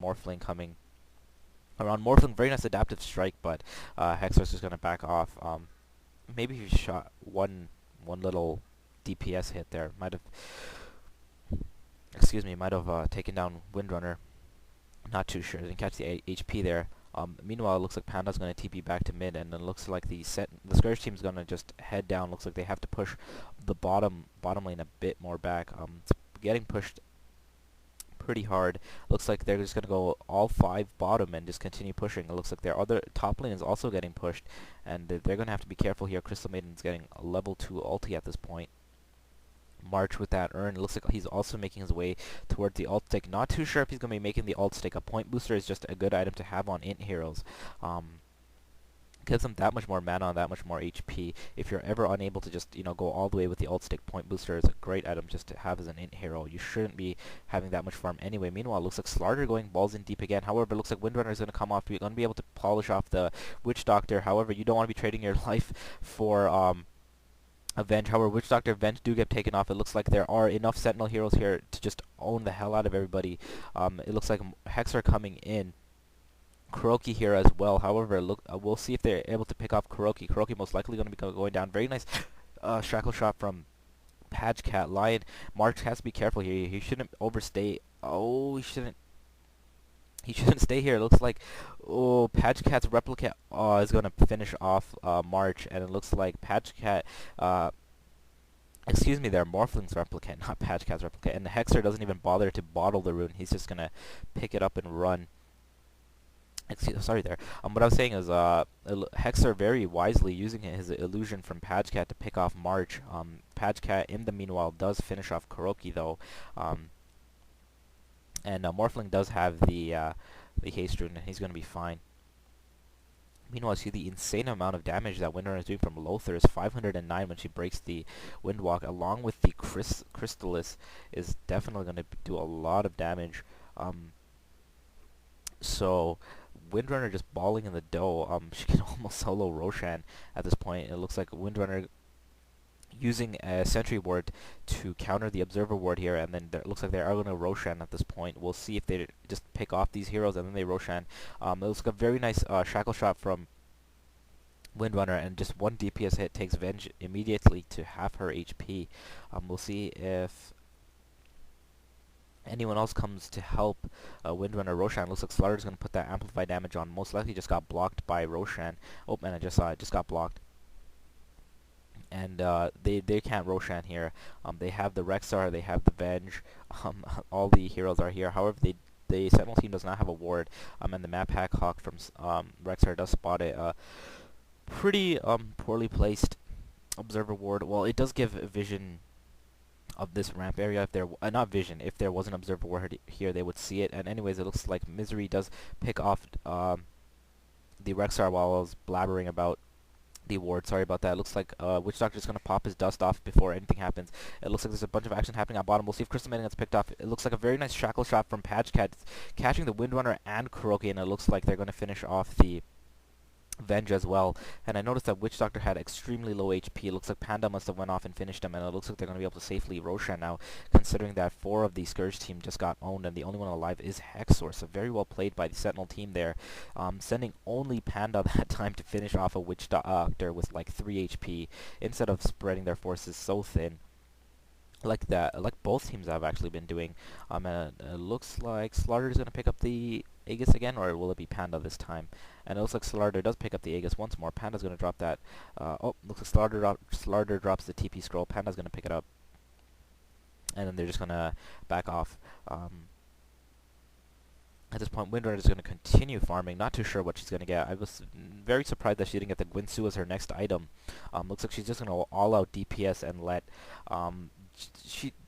Morphling coming around. Morphling, very nice adaptive strike, but hexOr's just gonna back off. Maybe if he shot one little DPS hit there, might have, excuse me, might have taken down Windrunner. Not too sure. Didn't catch the HP there. Meanwhile, it looks like Panda's going to TP back to mid, and then it looks like the Scourge team's going to just head down. Looks like they have to push the bottom lane a bit more back. It's getting pushed pretty hard. Looks like they're just going to go all 5 bottom and just continue pushing. It looks like their other top lane is also getting pushed, and they're going to have to be careful here. Crystal Maiden's getting a level 2 ulti at this point. March with that urn. It looks like he's also making his way towards the alt stick. Not too sure if he's going to be making the alt stick. A point booster is just a good item to have on int heroes. Gives them that much more mana and that much more HP. If you're ever unable to just, go all the way with the alt stick, point booster is a great item just to have as an int hero. You shouldn't be having that much farm anyway. Meanwhile, it looks like Slardar going balls in deep again. However, it looks like Windrunner is going to come off. You're going to be able to polish off the Witch Doctor. However, you don't want to be trading your life for a Venge. However, Witch Doctor, Venge do get taken off. It looks like there are enough Sentinel heroes here to just own the hell out of everybody. It looks like hexOr coming in. Kuroky here as well. However, we'll see if they're able to pick off Kuroky. Kuroky most likely going to be going down. Very nice shackle shot from Pajkatt. Nv.March has to be careful here. He shouldn't overstay. Oh, he shouldn't. He shouldn't stay here. It looks like, Pajkatt's replicate is going to finish off March, and it looks like Pajkatt, excuse me there, Morphling's replicate, not Pajkatt's replicate, and the hexOr doesn't even bother to bottle the rune. He's just going to pick it up and run. Sorry there. What I was saying is, hexOr very wisely using his illusion from Pajkatt to pick off March. Pajkatt, in the meanwhile, does finish off Kuroky, though. And Morphling does have the haste rune, and he's going to be fine. Meanwhile, see the insane amount of damage that Windrunner is doing from Lothar is 509 when she breaks the Windwalk, along with the Crystallis, is definitely going to do a lot of damage. So Windrunner just balling in the dough. She can almost solo Roshan at this point. It looks like Windrunner using a sentry ward to counter the observer ward here, and then it looks like they are going to Roshan at this point. We'll see if they just pick off these heroes and then they Roshan. It looks like a very nice shackle shot from Windrunner, and just one DPS hit takes Venge immediately to half her HP. We'll see if anyone else comes to help Windrunner Roshan. Looks like Slardar's going to put that amplified damage on. Most likely just got blocked by Roshan. Oh, man, I just saw it. Just got blocked. And they can't Roshan here. They have the hexOr, they have the Venge. All the heroes are here. However, the Sentinel team does not have a ward. And the map hack hawk from hexOr does spot a pretty poorly placed observer ward. Well, it does give a vision of this ramp area. If there not vision, if there was an observer ward here, they would see it. And anyways, it looks like Misery does pick off the hexOr while I was blabbering about the ward. Sorry about that. It looks like Witch Doctor is going to pop his dust off before anything happens. It looks like there's a bunch of action happening at bottom. We'll see if Crystal Maiden gets picked off. It looks like a very nice shackle shot from Pajkatt, catching the Windrunner and Kuroky, and it looks like they're going to finish off the Venge as well. And I noticed that Witch Doctor had extremely low HP. It looks like Panda must have went off and finished him, and it looks like they're going to be able to safely Roshan now, considering that 4 of the Scourge team just got owned, and the only one alive is hexOr. So very well played by the Sentinel team there, sending only Panda that time to finish off a Witch Doctor with like 3 HP, instead of spreading their forces so thin like both teams have actually been doing. And it looks like Slardar is going to pick up the Aegis again, or will it be Panda this time? And it looks like Slardar does pick up the Aegis once more. Panda's going to drop that. Looks like Slardar drops the TP scroll. Panda's going to pick it up, and then they're just going to back off. At this point, Windrunner is going to continue farming. Not too sure what she's going to get. I was very surprised that she didn't get the Gwynsu as her next item. Looks like she's just going to all-out DPS and let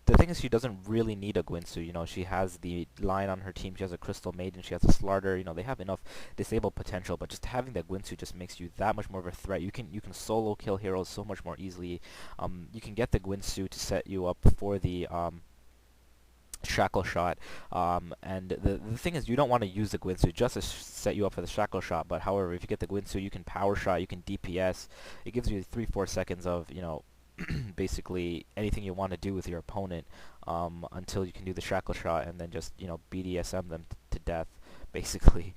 the thing is, she doesn't really need a Gwynsu. She has the line on her team. She has a Crystal Maiden. She has a Slardar. They have enough disabled potential. But just having that Gwynsu just makes you that much more of a threat. You can solo kill heroes so much more easily. You can get the Gwynsu to set you up for the shackle shot. And the thing is, you don't want to use the Gwynsu just to set you up for the shackle shot. But however, if you get the Gwynsu, you can power shot. You can DPS. It gives you 3-4 seconds of basically anything you want to do with your opponent until you can do the shackle shot and then just BDSM them to death. basically.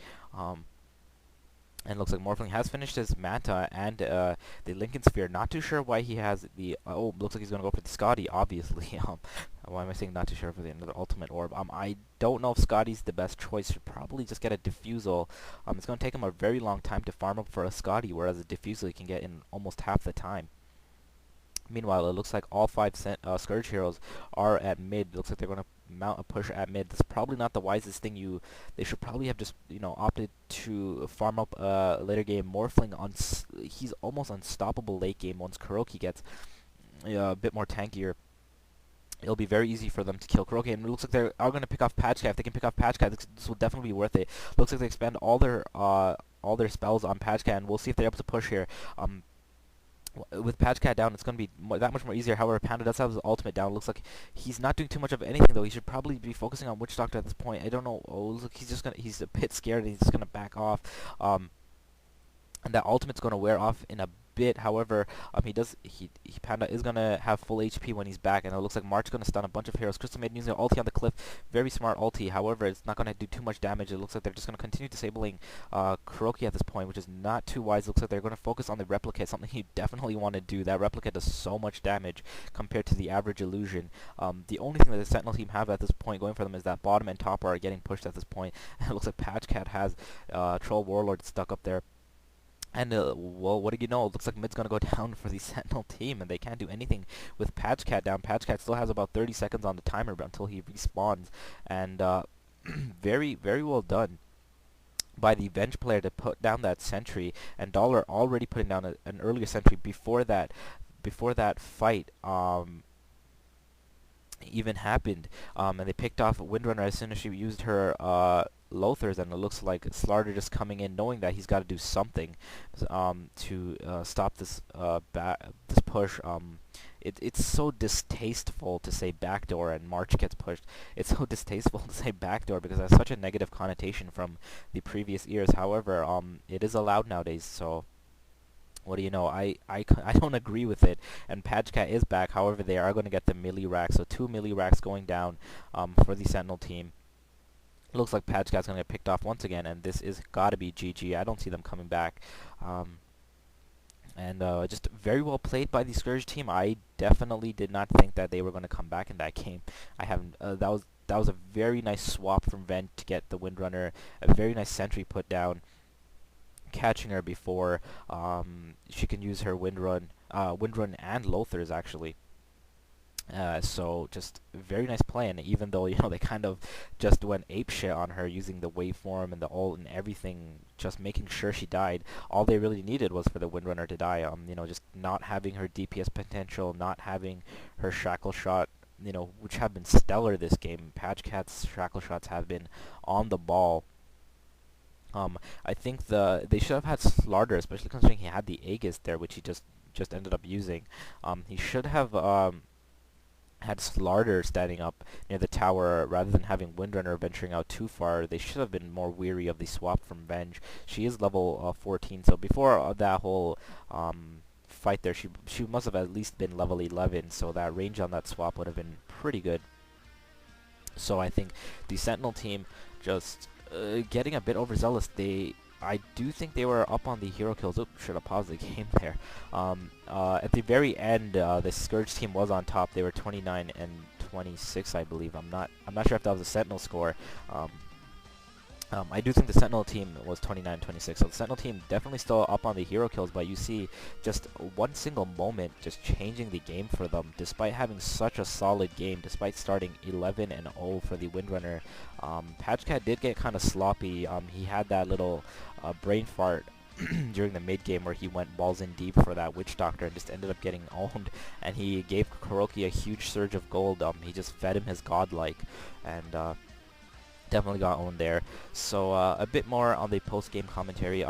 And looks like Morphling has finished his Manta and the Lincoln Sphere. Not too sure why he has the... oh, looks like he's going to go for the Scotty, obviously. Why am I saying not too sure for the another Ultimate Orb? I don't know if Scotty's the best choice. Should probably just get a Diffusal. It's going to take him a very long time to farm up for a Scotty, whereas a Diffusal he can get in almost half the time. Meanwhile, it looks like all 5 Scourge heroes are at mid. Looks like they're going to mount a push at mid. That's probably not the wisest thing. They should probably have just, opted to farm up later game. Morphling, he's almost unstoppable late game once Kuroky gets a bit more tankier. It'll be very easy for them to kill Kuroky, and it looks like they are going to pick off Pajkatt. If they can pick off Pajkatt, this will definitely be worth it. Looks like they expend all their spells on Pajkatt, and we'll see if they're able to push here. With Pajkatt down, it's going to be that much more easier. However, Panda does have his ultimate down. Looks like he's not doing too much of anything, though. He should probably be focusing on Witch Doctor at this point. I don't know. Oh, look, he's a bit scared, and he's just going to back off. And that ultimate's going to wear off in a bit. However, Panda is going to have full HP when he's back, and it looks like March is going to stun a bunch of heroes. Crystal Maiden using an ulti on the cliff. Very smart ulti. However, it's not going to do too much damage. It looks like they're just going to continue disabling Kuroky at this point, which is not too wise. It looks like they're going to focus on the replicate, something you definitely want to do. That replicate does so much damage compared to the average illusion. The only thing that the Sentinel team have at this point going for them is that bottom and top are getting pushed at this point. It looks like Pajkatt has Troll Warlord stuck up there. And, well, what do you know? It looks like mid's going to go down for the Sentinel team, and they can't do anything with Pajkatt down. Pajkatt still has about 30 seconds on the timer until he respawns, and very, very well done by the Venge player to put down that sentry, and Dollar already putting down an earlier sentry before that fight even happened, and they picked off Windrunner as soon as she used her Lothars, and it looks like Slardar just coming in knowing that he's got to do something to stop this this push. It's so distasteful to say backdoor and March gets pushed. It's so distasteful to say backdoor because it has such a negative connotation from the previous years. However, it is allowed nowadays, so what do you know? I don't agree with it. And Pajkatt is back. However, they are going to get the melee racks. So 2 melee racks going down for the Sentinel team. Looks like Pajkatt's going to get picked off once again, and this is got to be GG. I don't see them coming back. Just very well played by the Scourge team. I definitely did not think that they were going to come back in that game. I haven't. That was a very nice swap from Vent to get the Windrunner. A very nice sentry put down, catching her before she can use her Windrun and Lothars actually. So just very nice play, and even though they kind of just went apeshit on her using the waveform and the ult and everything, just making sure she died, all they really needed was for the Windrunner to die. Just not having her DPS potential, not having her shackle shot, which have been stellar this game. Pajkatt's shackle shots have been on the ball. I think they should have had Slardar, especially considering he had the Aegis there, which he just ended up using. He should have had Slardar standing up near the tower rather than having Windrunner venturing out too far. They should have been more weary of the swap from Venge. She is level 14, so before that whole fight there, she must have at least been level 11, so that range on that swap would have been pretty good. So I think the Sentinel team just getting a bit overzealous. I do think they were up on the hero kills. Oops, should have paused the game there. At the very end, the Scourge team was on top. They were 29 and 26, I believe. I'm not sure if that was a Sentinel score. I do think the Sentinel team was 29-26, so the Sentinel team definitely still up on the hero kills, but you see just one single moment just changing the game for them, despite having such a solid game, despite starting 11-0 for the Windrunner. Pajkatt did get kind of sloppy. He had that little brain fart during the mid game where he went balls in deep for that Witch Doctor and just ended up getting owned, and he gave Kuroky a huge surge of gold. He just fed him his godlike, and definitely got owned there. So a bit more on the post-game commentary.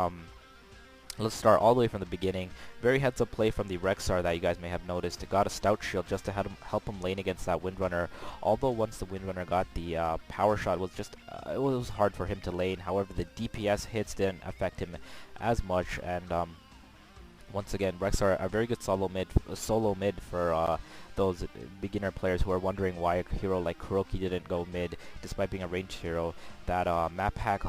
Let's start all the way from the beginning. Very heads-up play from the hexOr that you guys may have noticed. It got a stout shield just to help him lane against that Windrunner. Although once the Windrunner got the power shot, it was hard for him to lane. However, the DPS hits didn't affect him as much, and once again, hexOr a very good solo mid for those beginner players who are wondering why a hero like Kuroky didn't go mid despite being a ranged hero. That map hack